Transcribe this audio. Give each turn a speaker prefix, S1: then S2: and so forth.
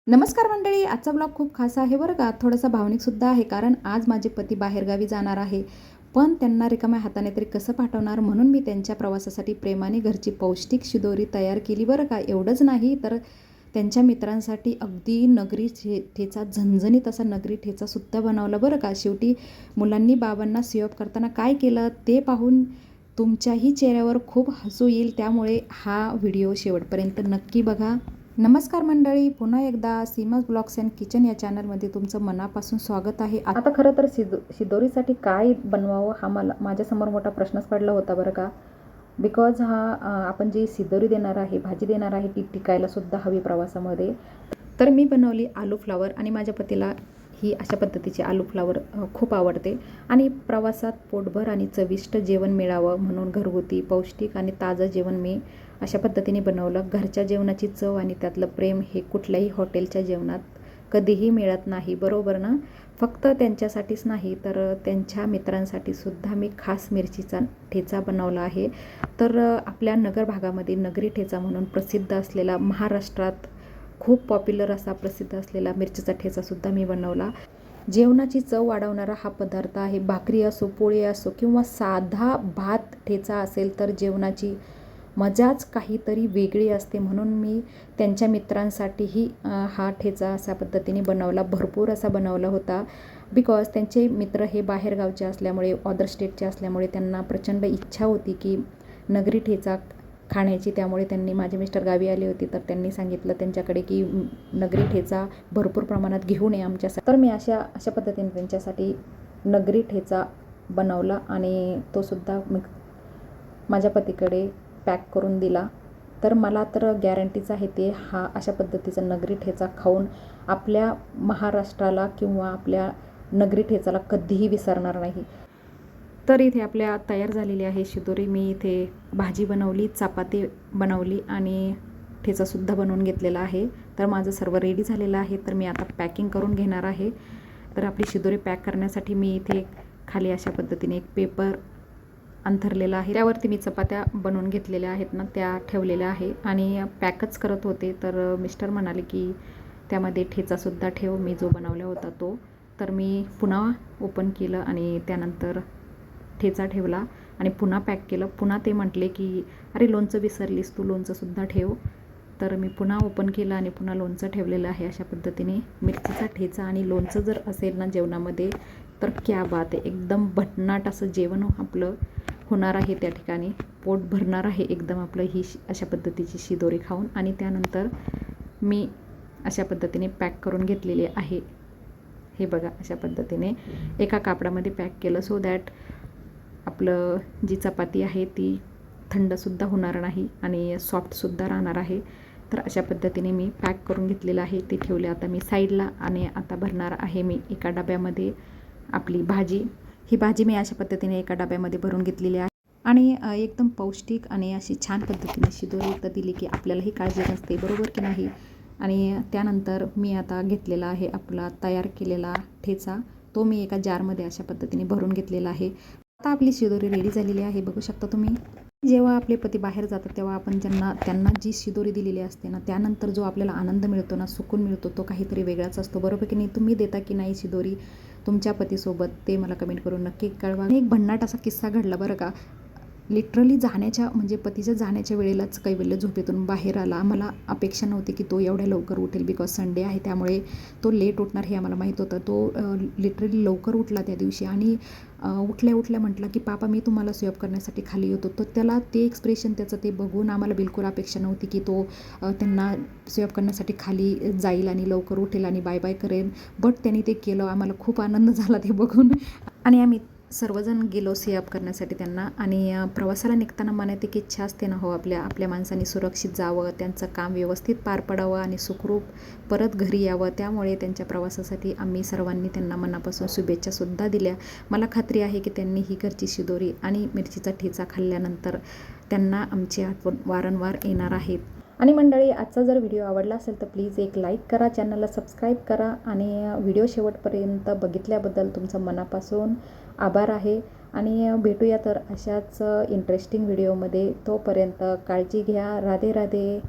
S1: नमस्कार मंडळी, आजचा ब्लॉग खूप खास आहे बरं का. थोडासा भावनिकसुद्धा आहे, कारण आज माझे पती बाहेरगावी जाणार आहे. पण त्यांना रिकाम्या हाताने तरी कसं पाठवणार, म्हणून मी त्यांच्या प्रवासासाठी प्रेमाने घरची पौष्टिक शिदोरी तयार केली बरं का. एवढंच नाही तर त्यांच्या मित्रांसाठी अगदी नगरी ठेचा, झणझणीत असा नगरी ठेचासुद्धा बनवला बरं का. शेवटी मुलांनी बाबांना सिओप करताना काय केलं ते पाहून तुमच्याही चेहऱ्यावर खूप हसू येईल, त्यामुळे हा व्हिडिओ शेवटपर्यंत नक्की बघा. नमस्कार मंडळी, पुन्हा एकदा सीमाज ब्लॉग्स अँड किचन या चॅनलमध्ये तुमचं मनापासून स्वागत आहे. आता खरं तर शिदोरीसाठी काय बनवावं हा माझ्यासमोर मोठा प्रश्नच पडला होता बरं का. बिकॉज आपण जी शिदोरी देणार आहे, भाजी देणार आहे, ती टिकायलासुद्धा हवी प्रवासामध्ये. तर मी बनवली आलू फ्लावर आणि माझ्या पतीला ही अशा पद्धतीची आलू फ्लावर खूप आवडते. आणि प्रवासात पोटभर आणि चविष्ट जेवण मिळावं म्हणून घरगुती पौष्टिक आणि ताजं जेवण मी अशा पद्धतीने बनवलं. घरच्या जेवणाची चव आणि त्यातलं प्रेम हे कुठल्याही हॉटेलच्या जेवणात कधीही मिळत नाही, बरोबर ना. फक्त त्यांच्यासाठीच नाही तर त्यांच्या मित्रांसाठी सुद्धा मी खास मिरचीचा ठेचा बनवला आहे. तर आपल्या नगर भागामध्ये नगरी ठेचा म्हणून प्रसिद्ध असलेला, महाराष्ट्रात खूप पॉप्युलर असा प्रसिद्ध असलेला मिरचीचा ठेचासुद्धा मी बनवला. जेवणाची चव वाढवणारा हा पदार्थ आहे. भाकरी असो, पोळी असो किंवा साधा भात ठेचा असेल तर जेवणाची मजाच काहीतरी वेगळी असते. म्हणून मी त्यांच्या मित्रांसाठीही हा ठेचा अशा पद्धतीने बनवला, भरपूर असा बनवला होता. बिकॉज त्यांचे मित्र हे बाहेरगावचे असल्यामुळे, अदर स्टेटचे असल्यामुळे त्यांना प्रचंड इच्छा होती की नगरी ठेचा खाण्याची. त्यामुळे त्यांनी, माझे मिस्टर गावी आले होते तर त्यांनी सांगितलं त्यांच्याकडे की नगरी ठेचा भरपूर प्रमाणात घेऊन ये आमच्यासाठी. तर मी अशा पद्धतीने त्यांच्यासाठी नगरी ठेचा बनवला आणि तोसुद्धा माझ्या पतीकडे पॅक करून दिला. तर मला तर गॅरंटीच आहे ते अशा पद्धतीचा नगरी ठेचा खाऊन आपल्या महाराष्ट्राला किंवा आपल्या नगरी ठेचाला कधीही विसरणार नाही. तर इथे आपल्या तयार झालेली आहे शिदोरी. मी इथे भाजी बनवली, चपाती बनवली आणि ठेचासुद्धा बनवून घेतलेला आहे. तर माझं सर्व रेडी झालेलं आहे. तर मी आता पॅकिंग करून घेणार आहे. तर आपली शिदोरी पॅक करण्यासाठी मी इथे खाली अशा पद्धतीने एक पेपर अंथरलेला आहे. त्यावरती मी चपात्या बनवून घेतलेल्या आहेत ना, त्या ठेवलेल्या आहे आणि पॅकच करत होते. तर मिस्टर म्हणाले की त्यामध्ये ठेचासुद्धा ठेव, मी जो बनवला होता तो. तर मी पुन्हा ओपन केलं आणि त्यानंतर ठेचा ठेवला आणि पुन्हा पॅक केलं. पुन्हा ते म्हटले की अरे लोणचं विसरलीस तू, लोणचंसुद्धा ठेव. तर मी पुन्हा ओपन केलं आणि पुन्हा लोणचं ठेवलेलं आहे. अशा पद्धतीने मिरचीचा ठेचा आणि लोणचं जर असेल ना जेवणामध्ये तर क्या बात आहे, एकदम भन्नाट असं जेवण आपलं होणार आहे. त्या ठिकाणी पोट भरणार आहे एकदम आपलं ही अशा पद्धतीची शिदोरी खाऊन. आणि त्यानंतर मी अशा पद्धतीने पॅक करून घेतलेली आहे. हे बघा, अशा पद्धतीने एका कापडामध्ये पॅक केलं सो दॅट आपलं जी चपाती आहे ती थंडसुद्धा होणार नाही आणि सॉफ्टसुद्धा राहणार आहे. तर अशा पद्धतीने मी पॅक करून घेतलेलं आहे. ते ठेवले आता मी साईडला. आणि आता भरणार आहे मी एका डब्यामध्ये आपली भाजी. ही भाजी मी अशा पद्धतीने एका डब्यामध्ये भरून घेतलेली आहे. आणि एकदम पौष्टिक आणि अशी छान पद्धतीने शिदोरी तर दिली की आपल्यालाही काळजी नसते, बरोबर की नाही. आणि त्यानंतर मी आता घेतलेला आहे आपला तयार केलेला ठेचा. तो मी एका जारमध्ये अशा पद्धतीने भरून घेतलेला आहे. आता आपली शिदोरी रेडी झालेली आहे, बघू शकता तुम्ही. जेव्हा आपले पती बाहेर जातात तेव्हा आपण त्यांना जी शिदोरी दिलेली असते ना, त्यानंतर जो आपल्याला आनंद मिळतो ना, सुकून मिळतो, तो काहीतरी वेगळाच असतो, बरोबर की नाही. तुम्ही देता की नाही शिदोरी तुमच्या पतीसोबत, ते मला कमेंट करून नक्की कळवा. एक भन्नाट असा किस्सा घडला बरं का. लिटरली म्हणजे पतीच्या जाण्याच्या वेळेलाच कैवल्य झोपेतून बाहेर आला. आम्हाला अपेक्षा नव्हती की तो एवढ्या लवकर उठेल, बिकॉज संडे आहे त्यामुळे तो लेट उठणार हे आम्हाला माहीत होतं. तो लिटरली लवकर उठला त्या दिवशी आणि उठल्या म्हटला की पापा मी तुम्हाला स्वयंपाक करण्यासाठी खाली येतो. तर त्याला ते एक्सप्रेशन त्याचं ते बघून आम्हाला बिलकुल अपेक्षा नव्हती की तो त्यांना स्वयंपाक करण्यासाठी खाली जाईल आणि लवकर उठेल आणि बाय बाय करेल. बट त्यांनी ते केलं. आम्हाला खूप आनंद झाला ते बघून. आणि आम्ही सर्वजण गेलो सेअप करण्यासाठी त्यांना. आणि प्रवासाला निघताना मनात एक इच्छा असते ना, हो आपल्या माणसांनी सुरक्षित जावं, त्यांचं काम व्यवस्थित पार पडावं आणि सुखरूप परत घरी यावं. त्यामुळे त्यांच्या प्रवासासाठी आम्ही सर्वांनी त्यांना मनापासून शुभेच्छासुद्धा दिल्या. मला खात्री आहे की त्यांनी ही घरची शिदोरी आणि मिरचीचा ठेचा खाल्ल्यानंतर त्यांना आमची आठवण वारंवार येणार आहेत. आणि मंडळी, आजचा जर व्हिडिओ आवडला असेल तर प्लीज एक लाईक करा, चॅनलला सबस्क्राईब करा आणि व्हिडिओ शेवटपर्यंत बघितल्याबद्दल तुमचं मनापासून आभार आहे. आणि भेटूया तर अशाच इंटरेस्टिंग व्हिडिओमध्ये. तोपर्यंत काळजी घ्या. राधे राधे.